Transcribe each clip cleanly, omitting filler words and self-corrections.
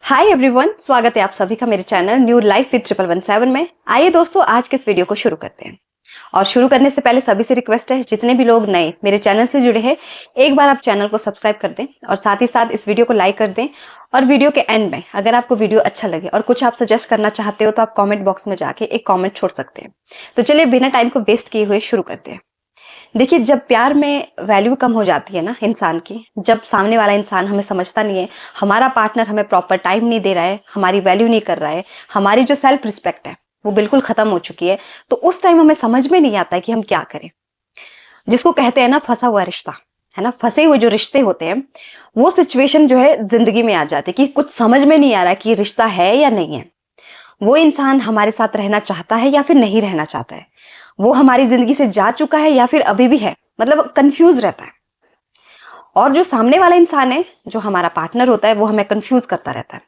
Hi everyone, स्वागत है आप सभी का मेरे चैनल न्यू लाइफ विद 1117 में। आइए दोस्तों, आज के इस वीडियो को शुरू करते हैं। और शुरू करने से पहले सभी से रिक्वेस्ट है, जितने भी लोग नए मेरे चैनल से जुड़े हैं, एक बार आप चैनल को सब्सक्राइब कर दें और साथ ही साथ इस वीडियो को लाइक कर दें। और वीडियो के एंड में अगर आपको वीडियो अच्छा लगे और कुछ आप सजेस्ट करना चाहते हो तो आप कॉमेंट बॉक्स में जाके एक कॉमेंट छोड़ सकते हैं। तो चलिए बिना टाइम को वेस्ट किए हुए शुरू करते हैं। देखिए, जब प्यार में वैल्यू कम हो जाती है ना इंसान की, जब सामने वाला इंसान हमें समझता नहीं है, हमारा पार्टनर हमें प्रॉपर टाइम नहीं दे रहा है, हमारी वैल्यू नहीं कर रहा है, हमारी जो सेल्फ रिस्पेक्ट है वो बिल्कुल खत्म हो चुकी है, तो उस टाइम हमें समझ में नहीं आता है कि हम क्या करें। जिसको कहते हैं ना फंसा हुआ रिश्ता, है ना, फंसे हुए जो रिश्ते होते हैं, वो सिचुएशन जो है जिंदगी में आ जाती है कि कुछ समझ में नहीं आ रहा कि रिश्ता है या नहीं है, वो इंसान हमारे साथ रहना चाहता है या फिर नहीं रहना चाहता है, वो हमारी जिंदगी से जा चुका है या फिर अभी भी है, मतलब कंफ्यूज रहता है। और जो सामने वाला इंसान है, जो हमारा पार्टनर होता है, वो हमें कंफ्यूज करता रहता है।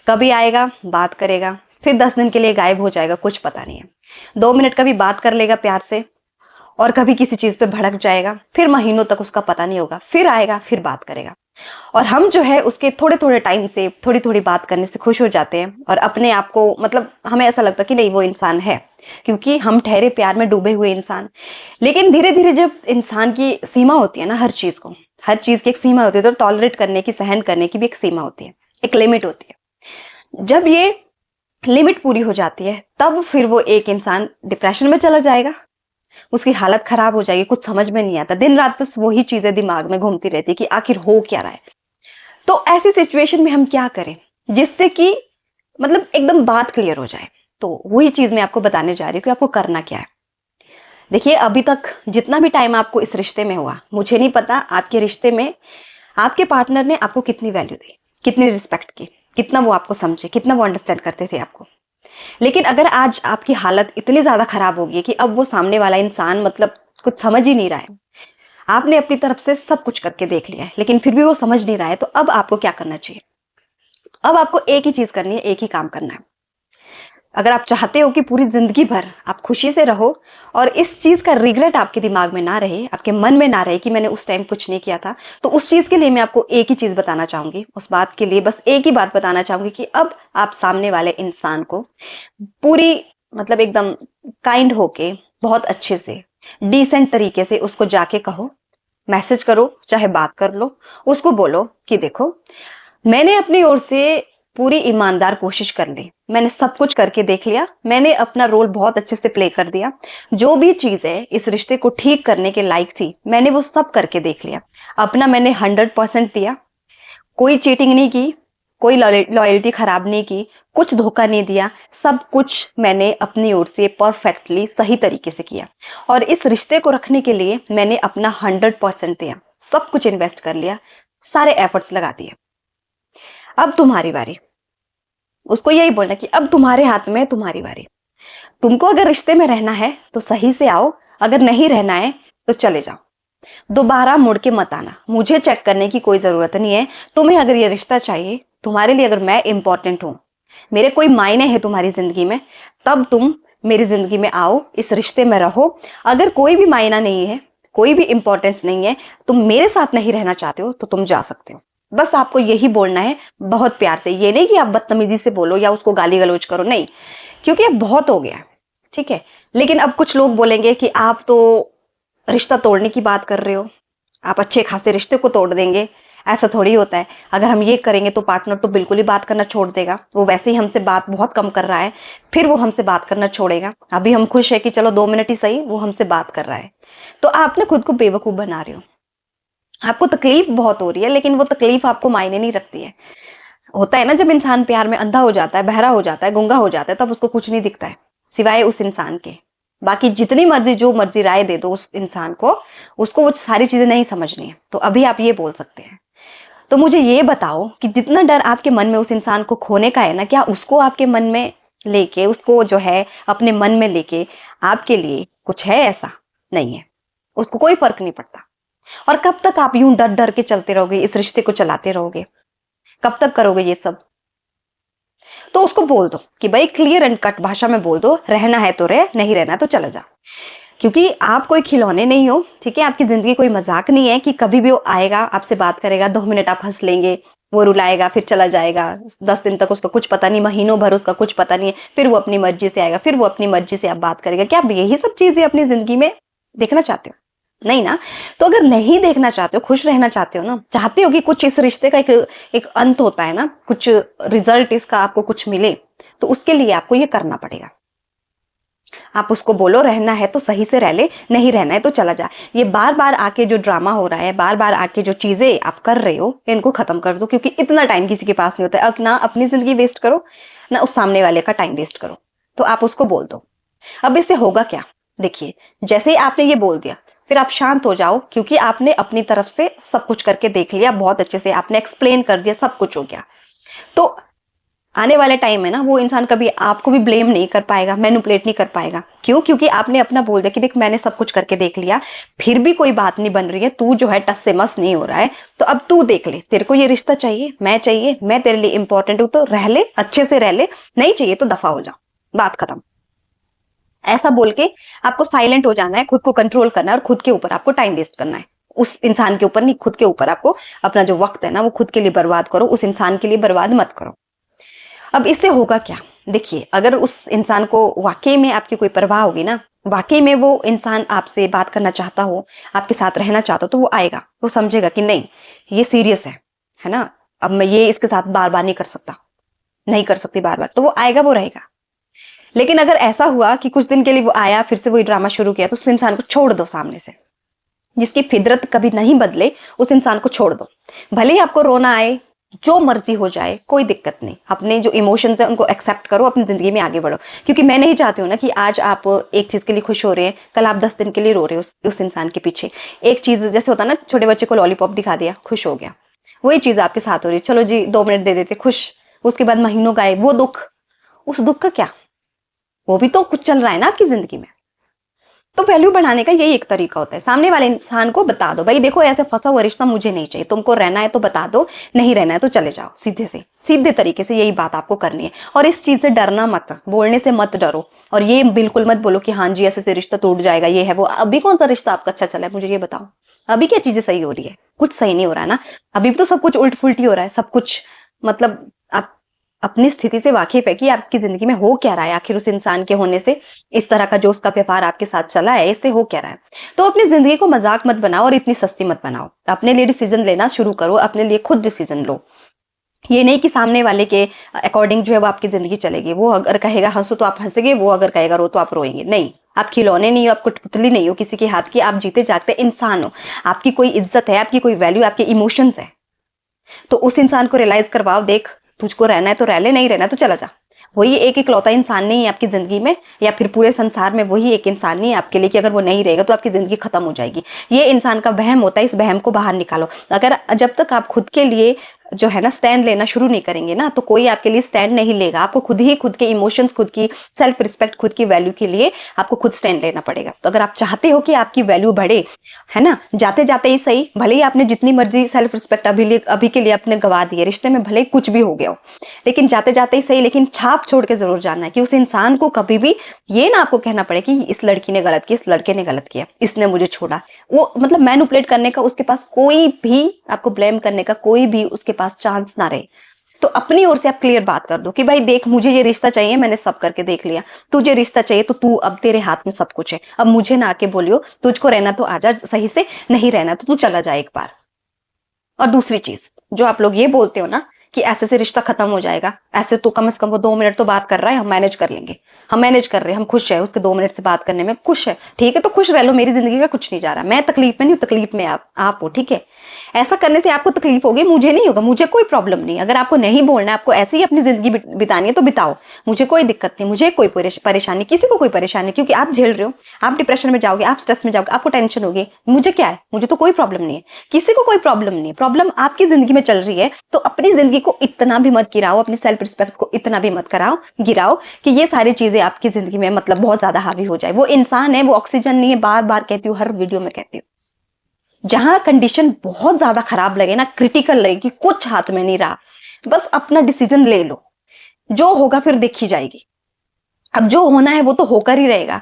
कभी आएगा, बात करेगा, फिर 10 दिन के लिए गायब हो जाएगा, कुछ पता नहीं है। 2 मिनट कभी बात कर लेगा प्यार से और कभी किसी चीज पे भड़क जाएगा, फिर महीनों तक उसका पता नहीं होगा, फिर आएगा, फिर बात करेगा। और हम जो है उसके थोड़े थोड़े टाइम से, थोड़ी थोड़ी बात करने से खुश हो जाते हैं और अपने आप को, मतलब हमें ऐसा लगता है कि नहीं वो इंसान है, क्योंकि हम ठहरे प्यार में डूबे हुए इंसान। लेकिन धीरे धीरे जब इंसान की सीमा होती है ना, हर चीज को, हर चीज की एक सीमा होती है, तो टॉलरेट करने की, सहन करने की भी एक सीमा होती है, एक लिमिट होती है। जब ये लिमिट पूरी हो जाती है, तब फिर वो एक इंसान डिप्रेशन में चला जाएगा, उसकी हालत खराब हो जाएगी, कुछ समझ में नहीं आता, दिन रात बस वही चीजें दिमाग में घूमती रहती है कि आखिर हो क्या रहा है। तो ऐसी सिचुएशन में हम क्या करें जिससे कि मतलब एकदम बात क्लियर हो जाए। तो वही चीज मैं आपको बताने जा रही हूँ कि आपको करना क्या है। देखिए, अभी तक जितना भी टाइम आपको इस रिश्ते में हुआ, मुझे नहीं पता आपके रिश्ते में आपके पार्टनर ने आपको कितनी वैल्यू दी, कितनी रिस्पेक्ट की, कितना वो आपको समझे, कितना वो अंडरस्टैंड करते थे आपको। लेकिन अगर आज आपकी हालत इतनी ज्यादा खराब हो गई कि अब वो सामने वाला इंसान मतलब कुछ समझ ही नहीं रहा है, आपने अपनी तरफ से सब कुछ करके देख लिया है लेकिन फिर भी वो समझ नहीं रहा है, तो अब आपको क्या करना चाहिए? अब आपको एक ही चीज करनी है, एक ही काम करना है। अगर आप चाहते हो कि पूरी जिंदगी भर आप खुशी से रहो और इस चीज का रिग्रेट आपके दिमाग में ना रहे, आपके मन में ना रहे कि मैंने उस टाइम कुछ नहीं किया था, तो उस चीज के लिए मैं आपको एक ही चीज बताना चाहूंगी। उस बात के लिए बस एक ही बात बताना चाहूंगी कि अब आप सामने वाले इंसान को पूरी, मतलब एकदम काइंड होके, बहुत अच्छे से, डिसेंट तरीके से उसको जाके कहो, मैसेज करो, चाहे बात कर लो, उसको बोलो कि देखो, मैंने अपनी ओर से पूरी ईमानदार कोशिश कर ली, मैंने सब कुछ करके देख लिया, मैंने अपना रोल बहुत अच्छे से प्ले कर दिया, जो भी चीज है इस रिश्ते को ठीक करने के लायक थी मैंने वो सब करके देख लिया, अपना मैंने 100% दिया, कोई चीटिंग नहीं की, कोई लॉयल्टी खराब नहीं की, कुछ धोखा नहीं दिया, सब कुछ मैंने अपनी ओर से परफेक्टली सही तरीके से किया। और इस रिश्ते को रखने के लिए मैंने अपना 100% दिया, सब कुछ इन्वेस्ट कर लिया, सारे एफर्ट्स लगा दिए। अब तुम्हारी बारी। उसको यही बोलना कि अब तुम्हारे हाथ में है, तुम्हारी बारी। तुमको अगर रिश्ते में रहना है तो सही से आओ, अगर नहीं रहना है तो चले जाओ, दोबारा मुड़ के मत आना। मुझे चेक करने की कोई जरूरत नहीं है। तुम्हें अगर ये रिश्ता चाहिए, तुम्हारे लिए अगर मैं इंपॉर्टेंट हूं, मेरे कोई मायने हैं तुम्हारी जिंदगी में, तब तुम मेरी जिंदगी में आओ, इस रिश्ते में रहो। अगर कोई भी मायना नहीं है, कोई भी इंपॉर्टेंस नहीं है, तुम मेरे साथ नहीं रहना चाहते हो, तो तुम जा सकते हो। बस आपको यही बोलना है, बहुत प्यार से। ये नहीं कि आप बदतमीजी से बोलो या उसको गाली गलौज करो, नहीं, क्योंकि अब बहुत हो गया, ठीक है। लेकिन अब कुछ लोग बोलेंगे कि आप तो रिश्ता तोड़ने की बात कर रहे हो, आप अच्छे खासे रिश्ते को तोड़ देंगे। ऐसा थोड़ी होता है। अगर हम ये करेंगे तो पार्टनर तो बिल्कुल ही बात करना छोड़ देगा, वो वैसे ही हमसे बात बहुत कम कर रहा है, फिर वो हमसे बात करना छोड़ेगा। अभी हम खुश है कि चलो 2 मिनट ही सही वो हमसे बात कर रहा है, तो आप ना खुद को बेवकूफ बना रहे हो। आपको तकलीफ बहुत हो रही है, लेकिन वो तकलीफ आपको मायने नहीं रखती है। होता है ना, जब इंसान प्यार में अंधा हो जाता है, बहरा हो जाता है, गूंगा हो जाता है, तब उसको कुछ नहीं दिखता है सिवाय उस इंसान के। बाकी जितनी मर्जी, जो मर्जी राय दे दो उस इंसान को, उसको वो सारी चीजें नहीं समझनी है। तो अभी आप ये बोल सकते हैं। तो मुझे ये बताओ कि जितना डर आपके मन में उस इंसान को खोने का है ना, क्या उसको आपके मन में लेके, उसको जो है अपने मन में लेके आपके लिए कुछ है? ऐसा नहीं है, उसको कोई फर्क नहीं पड़ता। और कब तक आप यूं डर डर के चलते रहोगे, इस रिश्ते को चलाते रहोगे? कब तक करोगे ये सब? तो उसको बोल दो कि भाई, क्लियर एंड कट भाषा में बोल दो, रहना है तो रह, नहीं रहना तो चला जा। क्योंकि आप कोई खिलौने नहीं हो, ठीक है। आपकी जिंदगी कोई मजाक नहीं है कि कभी भी वो आएगा, आपसे बात करेगा, 2 मिनट आप हंस लेंगे, वो रुलाएगा, फिर चला जाएगा, 10 दिन तक उसका कुछ पता नहीं, महीनों भर उसका कुछ पता नहीं है, फिर वो अपनी मर्जी से आएगा, फिर वो अपनी मर्जी से आप बात करेगा। क्या आप यही सब चीजें अपनी जिंदगी में देखना चाहते हो? नहीं ना। तो अगर नहीं देखना चाहते हो, खुश रहना चाहते हो ना, चाहते हो कि कुछ इस रिश्ते का एक अंत होता है ना, कुछ रिजल्ट इसका आपको कुछ मिले, तो उसके लिए आपको ये करना पड़ेगा। आप उसको बोलो रहना है तो सही से रह ले, नहीं रहना है तो चला जा। ये बार बार आके जो ड्रामा हो रहा है, बार बार आके जो चीजें आप कर रहे हो, इनको खत्म कर दो, क्योंकि इतना टाइम किसी के पास नहीं होता है। अब ना अपनी जिंदगी वेस्ट करो, ना उस सामने वाले का टाइम वेस्ट करो। तो आप उसको बोल दो। अब इससे होगा क्या? देखिए, जैसे ही आपने ये बोल दिया, फिर आप शांत हो जाओ, क्योंकि आपने अपनी तरफ से सब कुछ करके देख लिया, बहुत अच्छे से आपने एक्सप्लेन कर दिया, सब कुछ हो गया। तो आने वाले टाइम में ना वो इंसान कभी आपको भी ब्लेम नहीं कर पाएगा, मैनिपुलेट नहीं कर पाएगा। क्यों? क्योंकि आपने अपना बोल दिया कि देख मैंने सब कुछ करके देख लिया, फिर भी कोई बात नहीं बन रही है, तू जो है टस से मस नहीं हो रहा है, तो अब तू देख ले, तेरे को ये रिश्ता चाहिए, मैं तेरे लिए इंपॉर्टेंट हूं, तो रह ले, अच्छे से रह ले, नहीं चाहिए तो दफा हो जा, बात खत्म। ऐसा बोल के आपको साइलेंट हो जाना है, खुद को कंट्रोल करना है, और खुद के ऊपर आपको टाइम वेस्ट करना है। उस इंसान के ऊपर नहीं, खुद के ऊपर आपको अपना जो वक्त है ना, वो खुद के लिए बर्बाद करो, उस इंसान के लिए बर्बाद मत करो। अब इससे होगा क्या? देखिए, अगर उस इंसान को वाकई में आपकी कोई परवाह होगी ना, वाकई में वो इंसान आपसे बात करना चाहता हो, आपके साथ रहना चाहता हो, तो वो आएगा, वो समझेगा कि नहीं ये सीरियस है ना, अब मैं ये इसके साथ बार बार नहीं कर सकता, नहीं कर सकती बार बार, तो वो आएगा, वो रहेगा। लेकिन अगर ऐसा हुआ कि कुछ दिन के लिए वो आया, फिर से वही ड्रामा शुरू किया, तो उस इंसान को छोड़ दो सामने से। जिसकी फितरत कभी नहीं बदले, उस इंसान को छोड़ दो। भले ही आपको रोना आए, जो मर्जी हो जाए, कोई दिक्कत नहीं, अपने जो इमोशंस है उनको एक्सेप्ट करो, अपनी जिंदगी में आगे बढ़ो। क्योंकि मैं नहीं चाहती हूँ ना कि आज आप एक चीज के लिए खुश हो रहे हैं, कल आप 10 दिन के लिए रो रहे हो उस इंसान के पीछे। एक चीज जैसे होता है ना, छोटे बच्चे को लॉलीपॉप दिखा दिया, खुश हो गया, वही चीज आपके साथ हो रही है, चलो जी 2 मिनट दे देते, खुश, उसके बाद महीनों गायब, वो दुख, उस दुख का क्या? वो भी तो कुछ चल रहा है ना आपकी जिंदगी में। तो वैल्यू बढ़ाने का यही एक तरीका होता है, सामने वाले इंसान को बता दो, भाई देखो ऐसे फंसा हुआ रिश्ता मुझे नहीं चाहिए, तुमको रहना है तो बता दो, नहीं रहना है तो चले जाओ। सीधे तरीके से यही बात आपको करनी है। और इस चीज से डरना मत, बोलने से मत डरो, और ये बिल्कुल मत बोलो कि हाँ जी ऐसे से रिश्ता टूट जाएगा, ये है वो। अभी कौन सा रिश्ता आपका अच्छा चला है, मुझे ये बताओ। अभी क्या चीजें सही हो रही है? कुछ सही नहीं हो रहा है ना। अभी तो सब कुछ उल्ट फुल्टी हो रहा है, सब कुछ मतलब आप अपनी स्थिति से वाकिफ है कि आपकी जिंदगी में हो क्या रहा है, आखिर उस इंसान के होने से, इस तरह का जो उसका व्यवहार आपके साथ चला है, इससे हो क्या रहा है। तो अपनी जिंदगी को मजाक मत बनाओ और इतनी सस्ती मत बनाओ। अपने लिए डिसीजन लेना शुरू करो, अपने लिए खुद डिसीजन लो। ये नहीं कि सामने वाले के अकॉर्डिंग जो है वो आपकी जिंदगी चलेगी। वो अगर कहेगा हंसो तो आप हंसेंगे, वो अगर कहेगा रो तो आप रोएंगे। नहीं, आप खिलौने नहीं हो, आप कुटपुतली नहीं हो किसी के हाथ की, आप जीते जागते इंसान हो। आपकी कोई इज्जत है, आपकी कोई वैल्यू, आपके इमोशंस है। तो उस इंसान को रियलाइज करवाओ, देख तुझको रहना है तो रह ले, नहीं रहना है तो चला जा। वही एक इकलौता इंसान नहीं है आपकी जिंदगी में, या फिर पूरे संसार में वही एक इंसान नहीं है आपके लिए कि अगर वो नहीं रहेगा तो आपकी जिंदगी खत्म हो जाएगी। ये इंसान का वहम होता है, इस वहम को बाहर निकालो। अगर जब तक आप खुद के लिए जो है ना स्टैंड लेना शुरू नहीं करेंगे ना, तो कोई आपके लिए स्टैंड नहीं लेगा। आपको खुद ही खुद के इमोशंस, खुद की सेल्फ रिस्पेक्ट, खुद की वैल्यू के लिए आपको खुद स्टैंड लेना पड़ेगा। तो अगर आप चाहते हो कि आपकी वैल्यू बढ़े, है ना, जाते जाते ही सही, भले ही आपने जितनी मर्जी सेल्फ रिस्पेक्ट अभी के लिए आपने गवा दी है, रिश्ते में भले ही कुछ भी हो गया हो, लेकिन जाते जाते ही सही, लेकिन छाप छोड़ के जरूर जाना है कि उस इंसान को कभी भी ये ना आपको कहना पड़े कि इस लड़की ने गलत किया, इस लड़के ने गलत किया, इसने मुझे छोड़ा। वो मतलब मैनिपुलेट करने का उसके पास कोई भी, आपको ब्लेम करने का कोई भी उसके पास चांस ना रहे। तो अपनी ओर से आप क्लियर बात कर दो कि भाई देख मुझे ये रिश्ता चाहिए, मैंने सब करके देख लिया, तुझे रिश्ता चाहिए तो तू, अब तेरे हाथ में सब कुछ है, अब मुझे ना आके बोलियो, तुझको रहना तो आजा सही से, नहीं रहना तो तू चला जा एक बार। और दूसरी चीज जो आप लोग ये बोलते हो ना कि ऐसे से रिश्ता खत्म हो जाएगा, ऐसे तो कम से कम वो 2 मिनट तो बात कर रहा है, हम मैनेज कर लेंगे, हम मैनेज कर रहे हैं, हम खुश है उसके 2 मिनट से बात करने में, खुश है, ठीक है तो खुश रह लो, मेरी जिंदगी का कुछ नहीं जा रहा, मैं तकलीफ में नहीं हूँ, तकलीफ में आप हो, ठीक है। ऐसा करने से आपको तकलीफ होगी, मुझे नहीं होगा, मुझे कोई प्रॉब्लम नहीं। अगर आपको नहीं बोलना है, आपको ऐसे ही अपनी जिंदगी बितानी है तो बिताओ, मुझे कोई दिक्कत नहीं, मुझे कोई परेशानी, किसी को कोई परेशानी, क्योंकि आप झेल रहे हो, आप डिप्रेशन में जाओगे, आप स्ट्रेस में जाओगे, आपको टेंशन होगी, मुझे क्या है, मुझे तो कोई प्रॉब्लम नहीं है, किसी को कोई प्रॉब्लम नहीं है। प्रॉब्लम आपकी जिंदगी में चल रही है, तो अपनी जिंदगी को इतना भी मत गिराओ, अपनी सेल्फ रिस्पेक्ट को इतना भी मत गिराओ कि ये सारी चीजें आपकी जिंदगी में मतलब बहुत ज्यादा हावी हो जाए। वो इंसान है, वो ऑक्सीजन नहीं है, बार बार कहती हूँ, हर वीडियो में कहती हूँ। जहां कंडीशन बहुत ज्यादा खराब लगे ना, क्रिटिकल लगे कि कुछ हाथ में नहीं रहा, बस अपना डिसीजन ले लो, जो होगा फिर देखी जाएगी। अब जो होना है वो तो होकर ही रहेगा।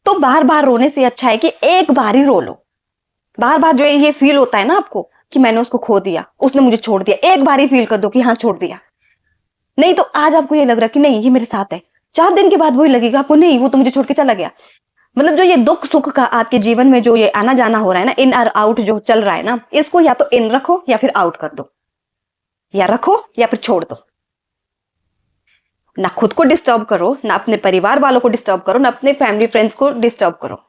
तो बार बार रोने से अच्छा है कि एक बार ही रो लो। बार बार जो ये फील होता है ना आपको, कि मैंने उसको खो दिया, उसने मुझे छोड़ दिया। एक बार ही फील कर दो कि हाँ छोड़ दिया। नहीं तो आज आपको ये लग रहा है कि नहीं ये मेरे साथ है, 4 दिन के बाद वही लगेगा आपको, नहीं वो तो मुझे छोड़ के चला गया। मतलब जो ये दुख सुख का आपके जीवन में जो ये आना जाना हो रहा है ना, इन और आउट जो चल रहा है ना, इसको या तो इन रखो या फिर आउट कर दो, या रखो या फिर छोड़ दो। ना खुद को डिस्टर्ब करो, ना अपने परिवार वालों को डिस्टर्ब करो, ना अपने फैमिली फ्रेंड्स को डिस्टर्ब करो,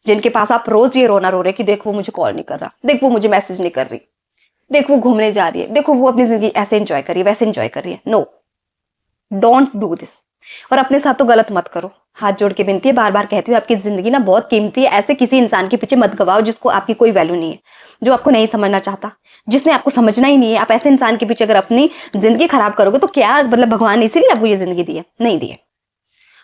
जिनके पास आप रोज ये रोना रो रहे कि देख वो मुझे कॉल नहीं कर रहा, देख वो मुझे मैसेज नहीं कर रही, देख वो घूमने जा रही है, देखो वो अपनी जिंदगी ऐसे एंजॉय कर रही है, वैसे एंजॉय कर रही है। No, don't do this. और अपने साथ तो गलत मत करो। हाथ जोड़ के विनती है, बार बार कहती हूँ, आपकी जिंदगी ना बहुत कीमती है। ऐसे किसी इंसान के पीछे मत गवाओ जिसको आपकी कोई वैल्यू नहीं है, जो आपको नहीं समझना चाहता, जिसने आपको समझना ही नहीं है। आप ऐसे इंसान के पीछे अगर अपनी जिंदगी खराब करोगे तो क्या मतलब भगवान ने इसीलिए आपको ये जिंदगी दी है? नहीं दी है।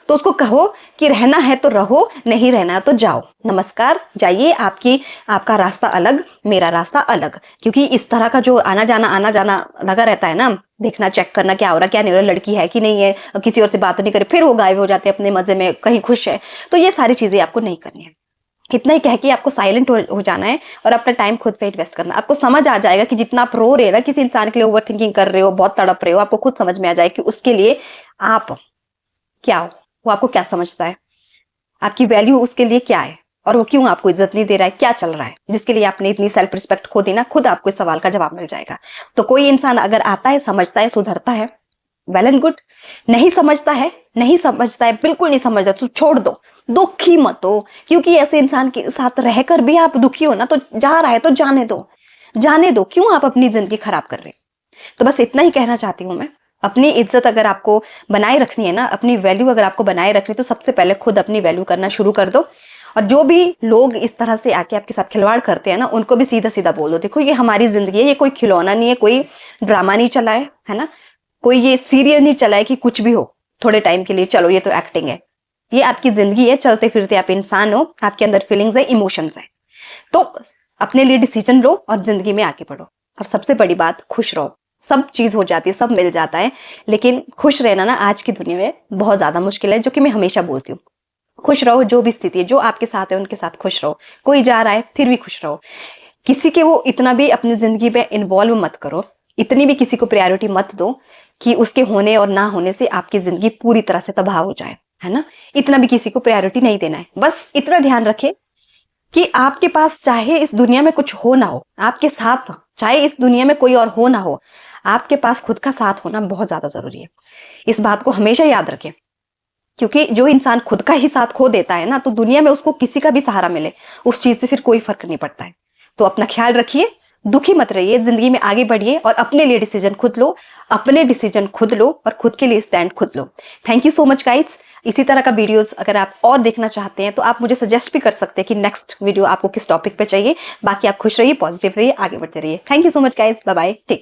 तो उसको कहो कि रहना है तो रहो, नहीं रहना है तो जाओ, नमस्कार, जाइए। आपका रास्ता अलग, मेरा रास्ता अलग। क्योंकि इस तरह का जो आना जाना लगा रहता है ना, देखना चेक करना क्या हो रहा क्या नहीं हो रहा, लड़की है कि नहीं है, किसी और से बात नहीं करे, फिर वो गायब हो जाते हैं अपने मजे में, कहीं खुश है। तो ये सारी चीजें आपको नहीं करनी है। इतना ही कह के आपको साइलेंट हो जाना है और अपना टाइम खुद पे इन्वेस्ट करना। आपको समझ आ जाएगा कि जितना आप रो रहे हैं ना किसी इंसान के लिए, ओवर थिंकिंग कर रहे हो, बहुत तड़प रहे हो, आपको खुद समझ में आ जाए कि उसके लिए आप क्या हो, वो आपको क्या समझता है, आपकी वैल्यू उसके लिए क्या है, और वो क्यों आपको इज्जत नहीं दे रहा है, क्या चल रहा है जिसके लिए आपने इतनी सेल्फ रिस्पेक्ट खो दी ना। खुद आपको इस सवाल का जवाब मिल जाएगा। तो कोई इंसान अगर आता है, समझता है, सुधरता है, वेल एंड गुड। नहीं समझता है, बिल्कुल नहीं समझता, तो छोड़ दो, दुखी मत हो। क्योंकि ऐसे इंसान के साथ रहकर भी आप दुखी हो ना, तो जा रहा है तो जाने दो, क्यों आप अपनी जिंदगी खराब कर रहे। तो बस इतना ही कहना चाहती हूं मैं। अपनी इज्जत अगर आपको बनाए रखनी है ना, अपनी वैल्यू अगर आपको बनाए रखनी, तो सबसे पहले खुद अपनी वैल्यू करना शुरू कर दो। और जो भी लोग इस तरह से आके आपके साथ खिलवाड़ करते हैं ना, उनको भी सीधा सीधा बोल दो, देखो ये हमारी जिंदगी है, ये कोई खिलौना नहीं है, कोई ड्रामा नहीं चला है ना, कोई ये सीरियल नहीं चला है कि कुछ भी हो थोड़े टाइम के लिए, चलो ये तो एक्टिंग है। ये आपकी जिंदगी है, चलते फिरते आप इंसान हो, आपके अंदर फीलिंग्स है, इमोशंस है। तो अपने लिए डिसीजन लो और जिंदगी में आगे बढ़ो। और सबसे बड़ी बात, खुश रहो। सब चीज हो जाती है, सब मिल जाता है, लेकिन खुश रहना ना आज की दुनिया में बहुत ज्यादा मुश्किल है, जो कि मैं हमेशा बोलती हूँ। खुश रहो, जो भी स्थिति है, जो आपके साथ है उनके साथ खुश रहो। कोई जा रहा है फिर भी खुश रहो। किसी के वो इतना भी अपनी जिंदगी में इन्वॉल्व मत करो, इतनी भी किसी को प्रायोरिटी मत दो कि उसके होने और ना होने से आपकी जिंदगी पूरी तरह से तबाह हो जाए, है ना। इतना भी किसी को प्रायोरिटी नहीं देना है। बस इतना ध्यान रखे कि आपके पास चाहे इस दुनिया में कुछ हो ना हो, आपके साथ चाहे इस दुनिया में कोई और हो ना हो, आपके पास खुद का साथ होना बहुत ज्यादा जरूरी है। इस बात को हमेशा याद रखें। क्योंकि जो इंसान खुद का ही साथ खो देता है ना, तो दुनिया में उसको किसी का भी सहारा मिले, उस चीज से फिर कोई फर्क नहीं पड़ता है। तो अपना ख्याल रखिए, दुखी मत रहिए, जिंदगी में आगे बढ़िए और अपने लिए डिसीजन खुद लो, अपने डिसीजन खुद लो और खुद के लिए स्टैंड खुद लो। Thank you so much guys. इसी तरह का वीडियोस अगर आप और देखना चाहते हैं तो आप मुझे सजेस्ट भी कर सकते हैं कि नेक्स्ट वीडियो आपको किस टॉपिक पे चाहिए। बाकी आप खुश रहिए, पॉजिटिव रहिए, आगे बढ़ते रहिए। Thank you so much guys, bye bye, take care.